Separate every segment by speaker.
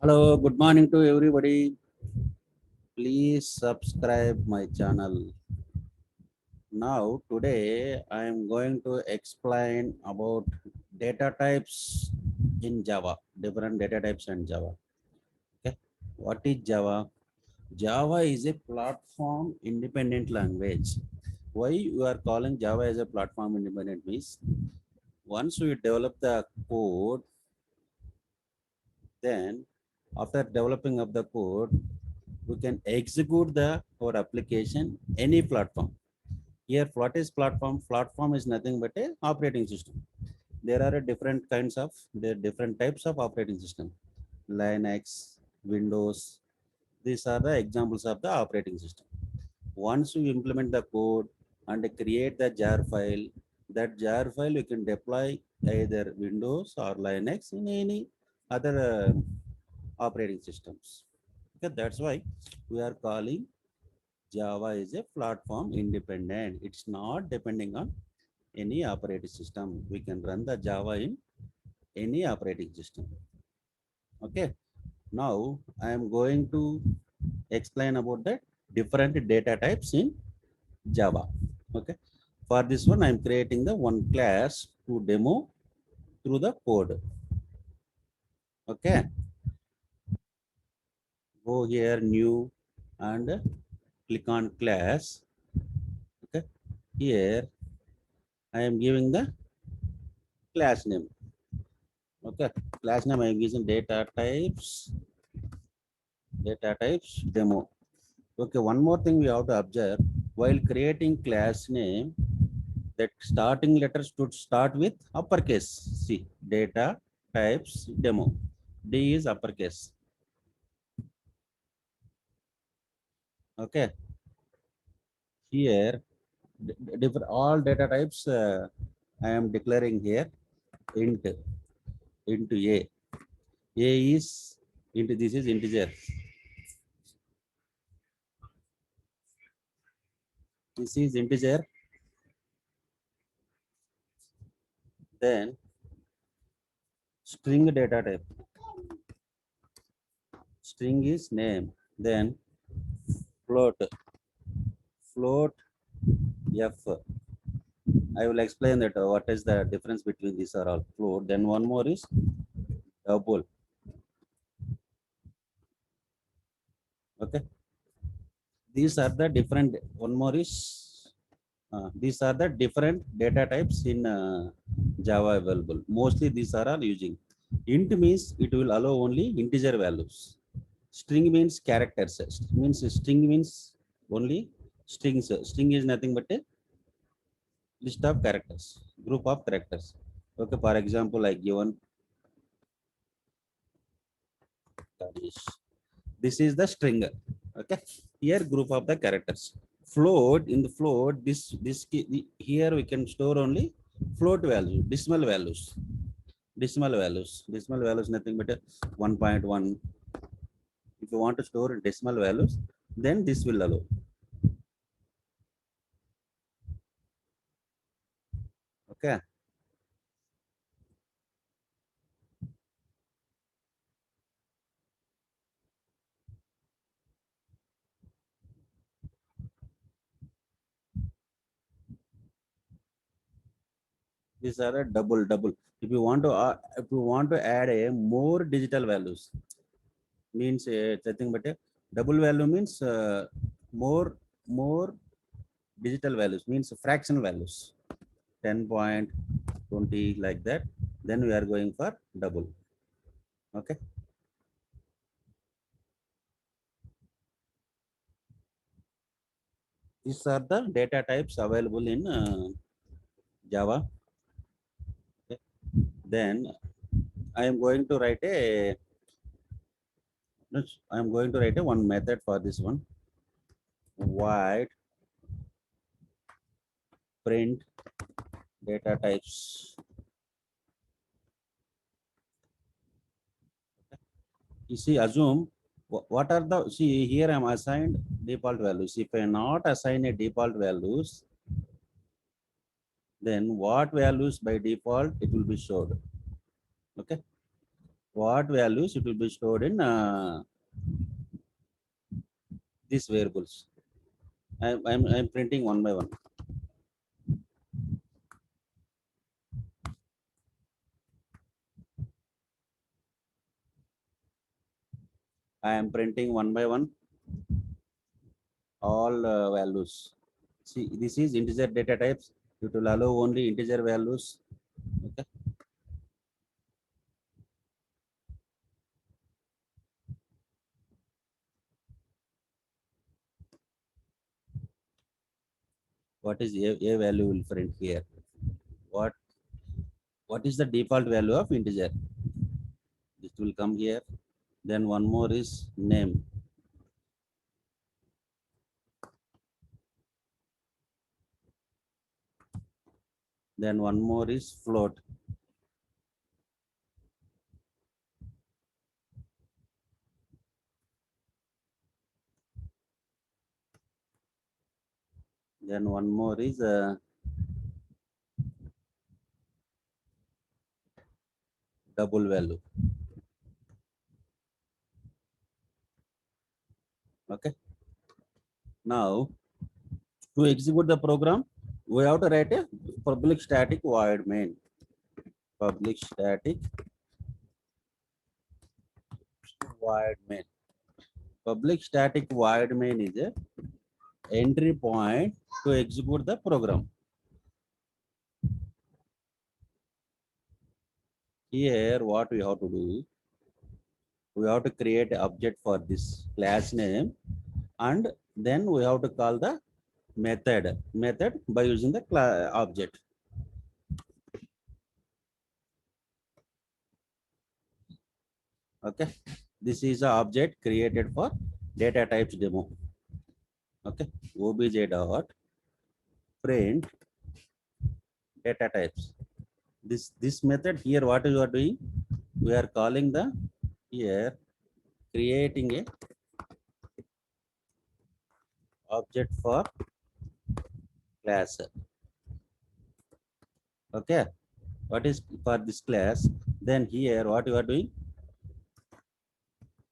Speaker 1: Hello, good morning to everybody. Please subscribe my channel. Now, today I am going to explain about data types in Java, different data types in Java. Okay, what is Java? Java is a platform independent language. Why you are calling Java as a platform independent means once we develop the code, then after developing of the code, we can execute the our application any platform. Here, what is platform? Platform is nothing but a operating system. There are different types of operating system. Linux, Windows. These are the examples of the operating system. Once you implement the code and create the jar file, that jar file you can deploy either Windows or Linux in any other operating systems. Okay, that's why we are calling Java is a platform independent. It's not depending on any operating system. We can run the Java in any operating system. Okay. Now I am going to explain about the different data types in Java. Okay. For this one, I am creating the one class to demo through the code. Okay. Go here, new, and click on class. Okay. Here I am giving the class name. Okay, class name I am using data types demo. Okay, one more thing we have to observe while creating class name, that starting letters should start with uppercase. See, data types demo. D is uppercase. Okay, here different all data types I am declaring here int into a. A is into this is integer. This is integer. Then string data type. String is name. Then float. Float f. I will explain that what is the difference between these are all float. Then one more is double. Okay. These are the different. One more is these are the different data types in Java available. Mostly these are all using. Int means it will allow only integer values. String means characters. String means only strings. String is nothing but a list of characters, group of characters. Okay, for example, I given this is the string. Okay, here group of the characters. Float in the float, here we can store only float value, decimal values. Decimal values nothing but a 1.1. If you want to store decimal values, then this will allow. Okay. These are a double. If you want to add a more digital values, means nothing but a double value means more digital values means fraction values, 10.20 like that. Then we are going for double. Okay. These are the data types available in Java. Okay. Then I am going to write a I am going to write a one method for this one. Void print data types. You see, assume what are the, see here I'm assigned default values. If I not assign a default values, then what values by default it will be showed. Okay. what values it will be stored in these variables. I'm printing one by one. I am printing one by one all values. See, this is integer data types. It will allow only integer values. Okay. What is a value will print here? What what is the default value of integer? This will come here. Then one more is name. Then one more is float. Then one more is double value. Okay. Now to execute the program, we have to write a public static void main. Public static void main. Public static void main is a entry point to execute the program. Here, what we have to do, we have to create an object for this class name, and then we have to call the method by using the object. Okay, this is an object created for data types demo. Okay, obj dot print data types. This method here, what you are doing, we are calling the here creating a object for class. Okay, what is for this class? Then here what you are doing,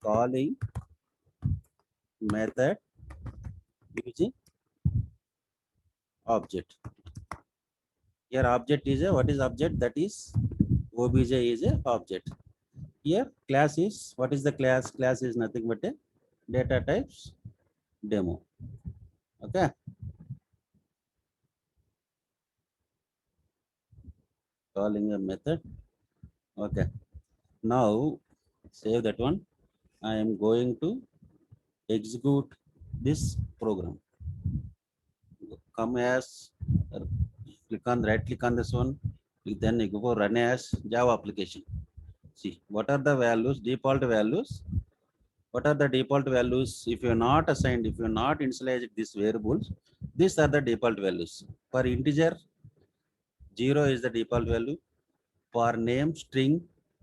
Speaker 1: calling method using object. Here object is a, what is object? That is obj is a object. Here class is, what is the class? Class is nothing but a data types demo. Okay, calling a method. Okay, now save that one. I am going to execute this program. Come as, click on right click on this one, then you go run as Java application. See what are the values, default values. What are the default values? If you're not assigned, if you're not initialized these variables, these are the default values. For integer, 0 is the default value. For name, string,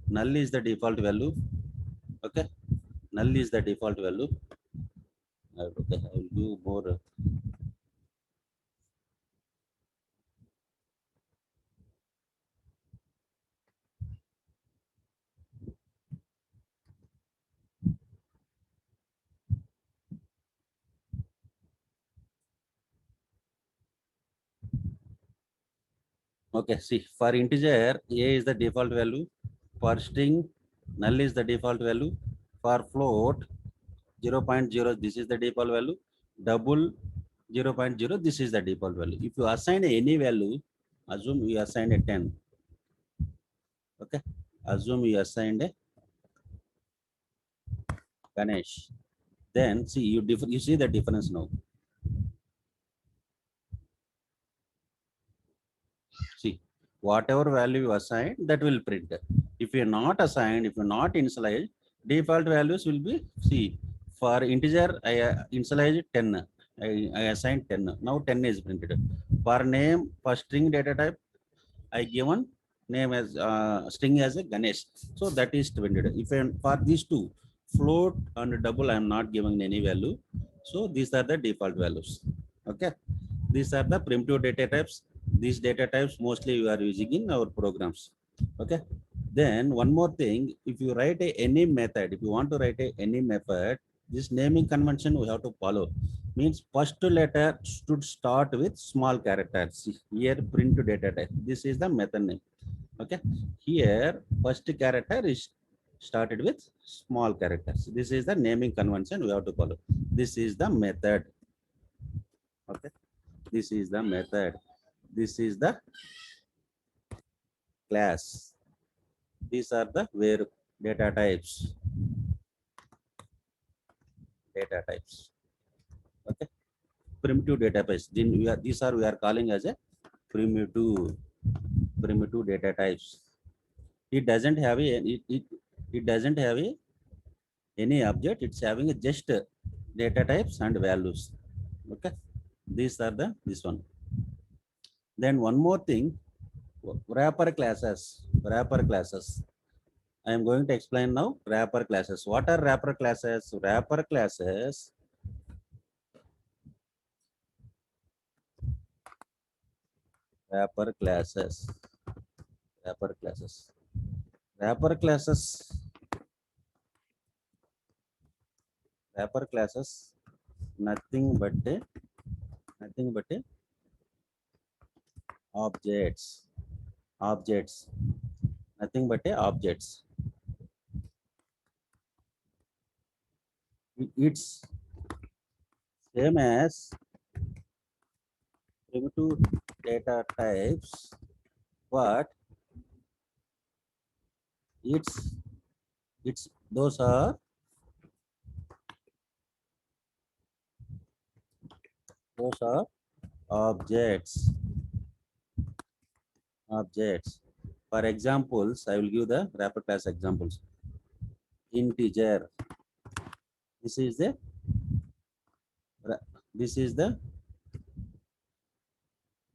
Speaker 1: null is the default value. Okay, null is the default value. Okay, I will do more. Okay, see, for integer, a is the default value. For string, null is the default value. For float, 0.0, this is the default value. Double, 0.0, this is the default value. If you assign any value, assume you assigned a 10. Okay, assume you assigned a Ganesh. Then see, you see the difference now. See, whatever value you assign, that will print. If you're not assigned, if you're not initialized, default values will be, see, for integer, I initialized 10. I assigned 10. Now 10 is printed. For name, for string data type, I given name as string as a Ganesh. So that is printed. If I, for these two, float and double, I am not giving any value. So these are the default values. Okay. These are the primitive data types. These data types mostly we are using in our programs. Okay. Then one more thing, if you write any method, if you want to write any method, this naming convention we have to follow. Means first letter should start with small characters. Here print to data type. This is the method name. Okay. Here first character is started with small characters. This is the naming convention we have to follow. This is the method. Okay. This is the method. This is the class. These are the where data types. Data types. Okay. Primitive database. Then these are we are calling as a primitive primitive data types. It doesn't have it doesn't have any object. It's having a just data types and values. Okay. These are the this one. Then one more thing, wrapper classes. Wrapper classes. I am going to explain now wrapper classes. What are wrapper classes? Wrapper classes. Wrapper classes. Wrapper classes. Wrapper classes. Wrapper classes. Nothing but a objects. Objects. Nothing but a objects. It's same as primitive data types, but it's those are objects. Objects. For examples, I will give the wrapper class examples. Integer. This is the this is the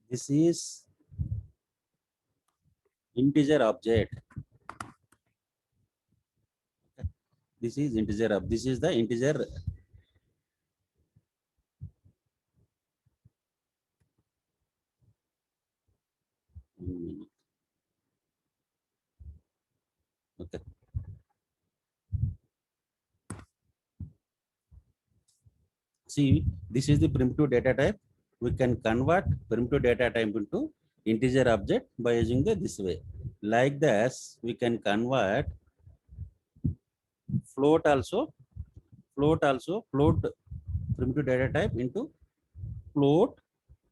Speaker 1: this is integer object. This is integer of this is the integer. Okay. See, this is the primitive data type. We can convert primitive data type into integer object by using this way. Like this, we can convert float also, float primitive data type into float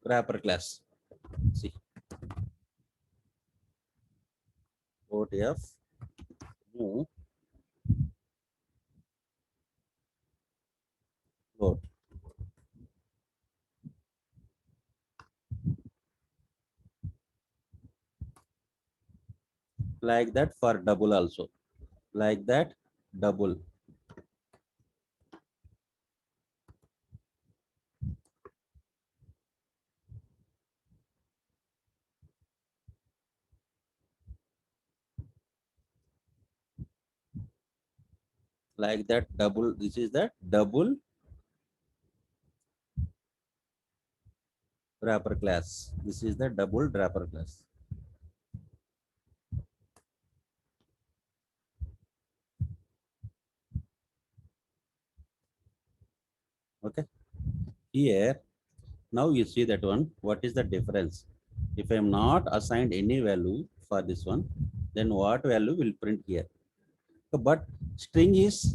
Speaker 1: wrapper class. See, float f new float. Like that for double also. Like that double. Like that double. This is the double wrapper class. This is the double wrapper class. Okay. Here, now you see that one. What is the difference? If I am not assigned any value for this one, then what value will print here? So, but string is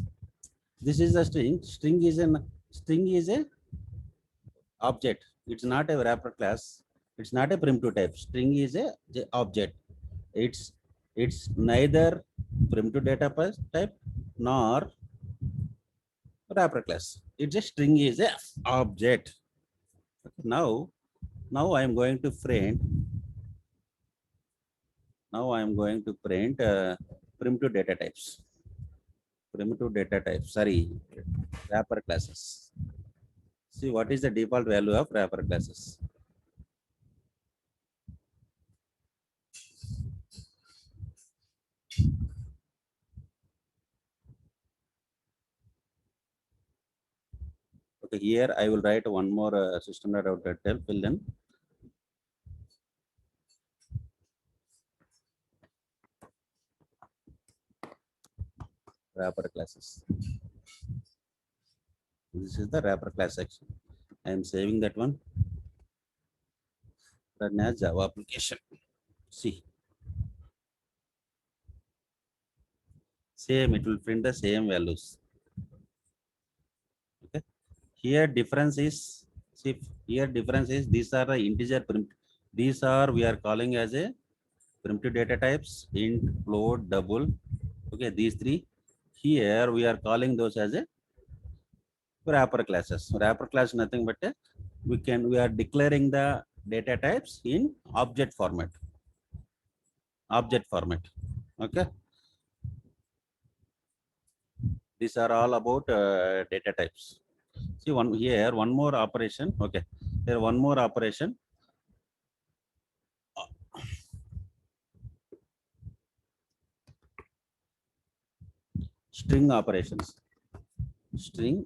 Speaker 1: this is a string. String is a object. It's not a wrapper class. It's not a primitive type. String is a object. It's neither primitive data type nor wrapper class. It's a string is a object. Now, I am going to print. Now I am going to print primitive data types. Primitive data types. Sorry, wrapper classes. See what is the default value of wrapper classes. Okay, here I will write one more system.out.tel fill in. wrapper classes. This is the wrapper class section. I am saving that one. Run as Java application. See, same, it will print the same values. Okay. Here difference is, see, here difference is these are the integer primitive. These are we are calling as a primitive data types, int, float, double. Okay, these three. Here we are calling those as a wrapper classes. Wrapper class nothing but a, we are declaring the data types in object format. Object format. Okay. These are all about data types. See one here, one more operation. Okay, here one more operation. String operations. String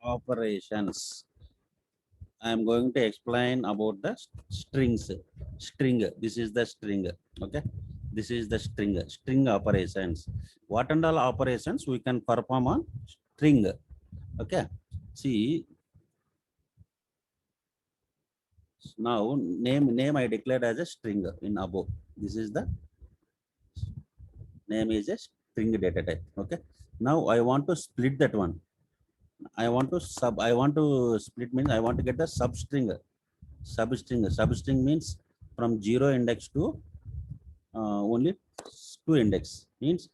Speaker 1: operations. I am going to explain about the strings. String. This is the string. Okay. This is the string. String operations. What and all operations we can perform on string. Okay. See, now name I declared as a string in above. This is the name is a string data type. Okay. Now I want to split that one. I want to split means I want to get the substring. Substring means from 0 index to only 2 index. Means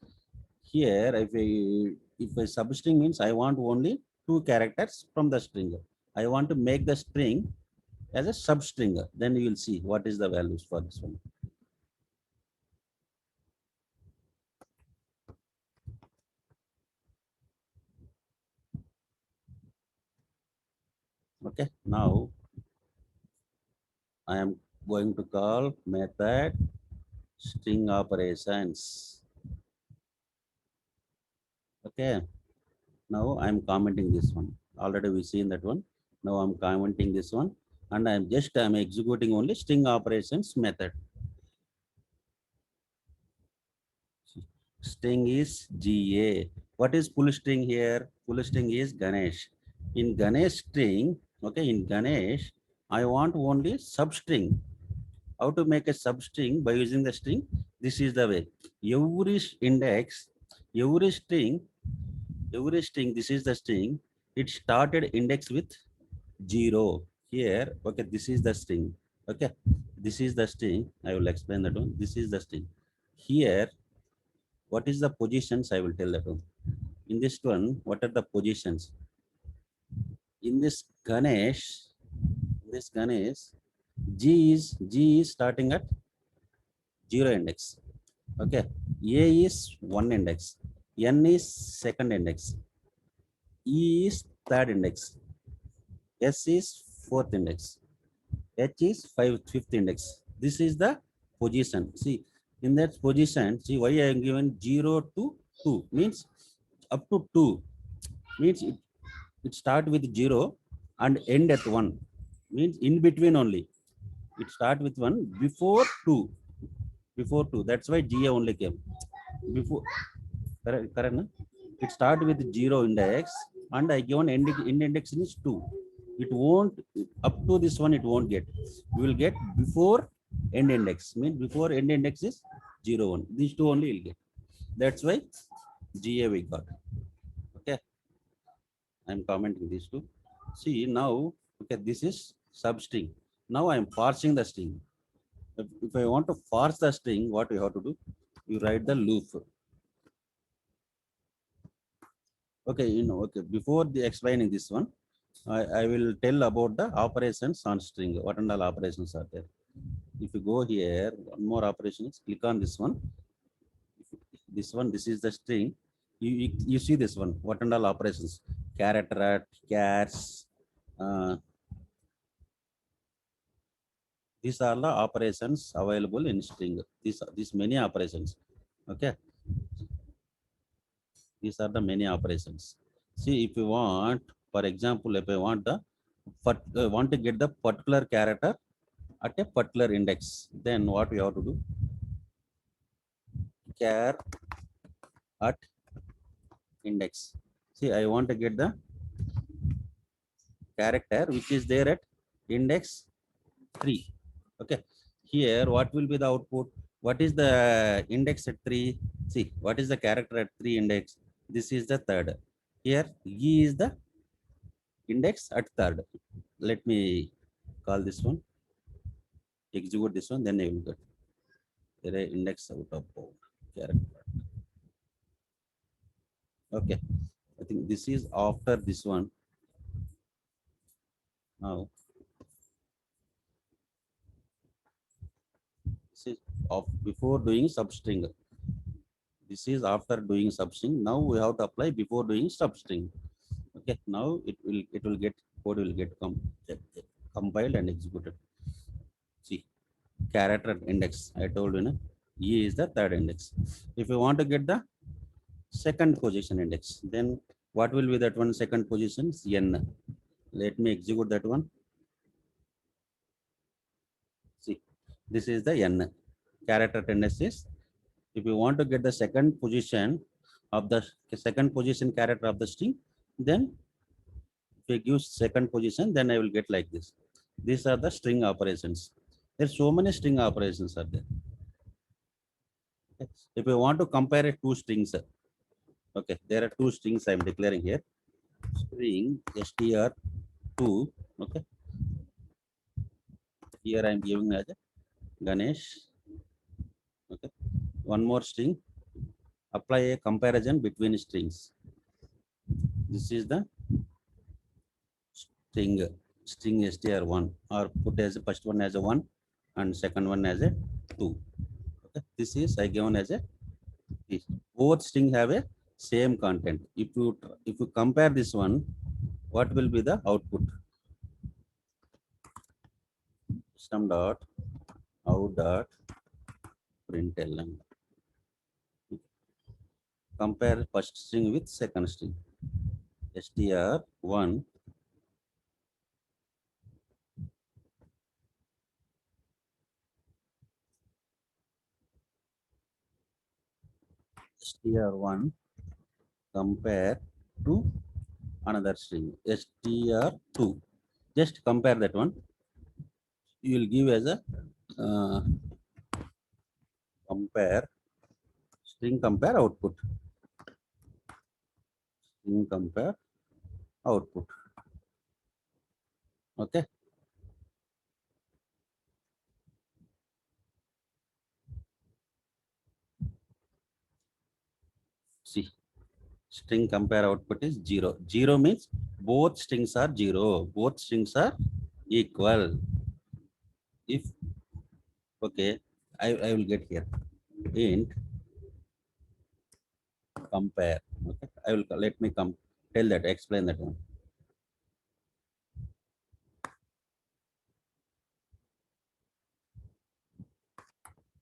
Speaker 1: here if a substring means I want only 2 characters from the string. I want to make the string as a substring. Then you will see what is the values for this one. Okay, now I am going to call method string operations. Okay, now I'm commenting this one. Already we seen that one. Now I'm commenting this one, and I'm executing only string operations method. String is GA. What is full string here? Full string is Ganesh. In Ganesh string, okay, in Ganesh, I want only substring. How to make a substring by using the string? This is the way. Every index, every string, this is the string. It started index with 0. Here, okay, this is the string. Okay, this is the string. I will explain that one. This is the string. Here, what is the positions? I will tell that one. In this one, what are the positions? In this Ganesh, G is starting at 0 index. Okay, A is 1 index, N is second index, E is third index, S is fourth index, H is fifth index. This is the position. See, in that position, see why I am given 0 to 2 means up to 2 means it start with 0 and end at 1 means in between only. It start with 1 before 2. Before 2. That's why GA only came. Before correct na? It start with 0 index and I given end index is 2. It won't up to this one, it won't get. You will get before end index. Means before end index is 0, 1. These two only will get. That's why GA we got. Okay. I'm commenting these two. See now, okay, this is substring. Now I'm parsing the string. If I want to parse the string, what you have to do? You write the loop. Okay, okay. Before the explaining this one, I will tell about the operations on string. What and all operations are there? If you go here, one more operations, click on this one. This is the string. You see this one. What and all operations? Character, chars. These are the operations available in string. These many operations. Okay. These are the many operations. See, if you want, for example, if I want want to get the particular character at a particular index, then what we have to do? Char at index. See, I want to get the character which is there at index 3. Okay. Here, what will be the output? What is the index at 3? See, what is the character at 3 index? This is the third. Here, E is the index at third. Let me call this one, execute this one, then I will get array index out of bound character. Okay, I think this is after this one. Now, this is of before doing substring. This is after doing substring. Now we have to apply before doing substring. Okay, now it will get code will get compiled and executed. See, character index. I told you, E is the third index. If you want to get the second position index, then what will be that one second position? N. Let me execute that one. See, this is the N character tendencies. If you want to get the second position of the second position character of the string, then if you give second position, then I will get like this. These are the string operations. There's so many string operations are there. Okay. If you want to compare two strings, okay, there are two strings I'm declaring here. String str2, okay. Here I'm giving as a Ganesh. Okay. One more string. Apply a comparison between strings. This is the string str1, or put as a first one as a 1 and second one as a 2. Okay. This is I given as a this. Both string have a same content. If you compare this one, what will be the output? System dot out dot println. Compare first string with second string. str1 str1 compare to another string str2. Just compare that one. You will give as a compare string compare output. String compare output. Okay. See, string compare output is 0. 0 means both strings are 0. Both strings are equal. If okay, I will get here int compare. Okay, I will let me come tell that explain that one.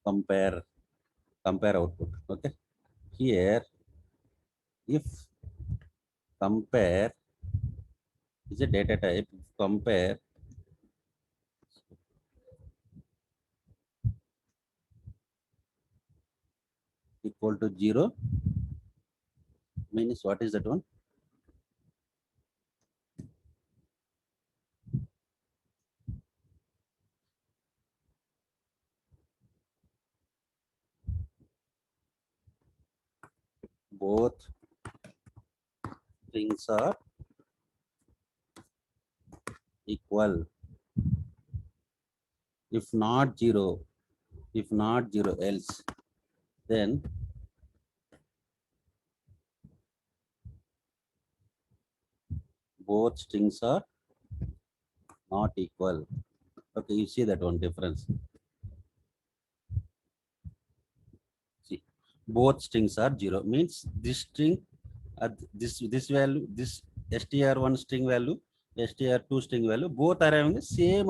Speaker 1: Compare output. Okay, here if compare is a data type, compare equal to 0 means what is that one? Both strings are equal. If not 0, else, then both strings are not equal. Okay, you see that one difference. See, both strings are 0 means this string, this value, this str1 string value, str2 string value, both are having the same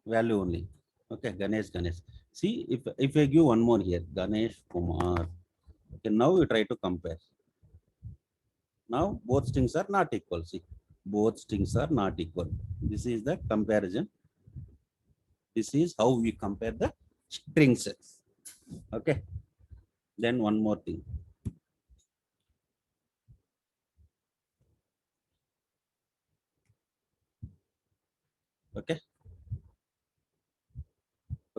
Speaker 1: value only. Okay, Ganesh. See, if I give one more here, Ganesh Kumar. Okay, now you try to compare. Now both strings are not equal. See, both strings are not equal. This is the comparison. This is how we compare the strings. Okay. Then one more thing.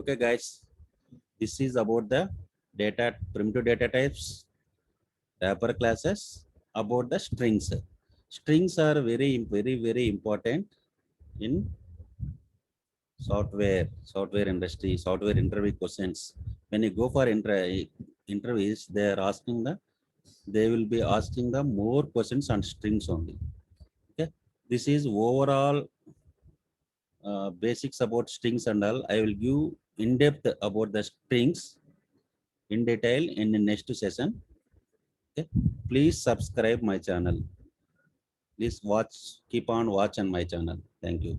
Speaker 1: Okay, guys, this is about the data, primitive data types, wrapper classes, about the strings. Strings are very important in software industry, software interview questions. When you go for interviews, they will be asking the more questions on strings only. Okay, this is overall basics about strings and all. I will give in depth about the strings in detail in the next session. Okay, please subscribe my channel. Please watch, keep on watch on my channel. Thank you.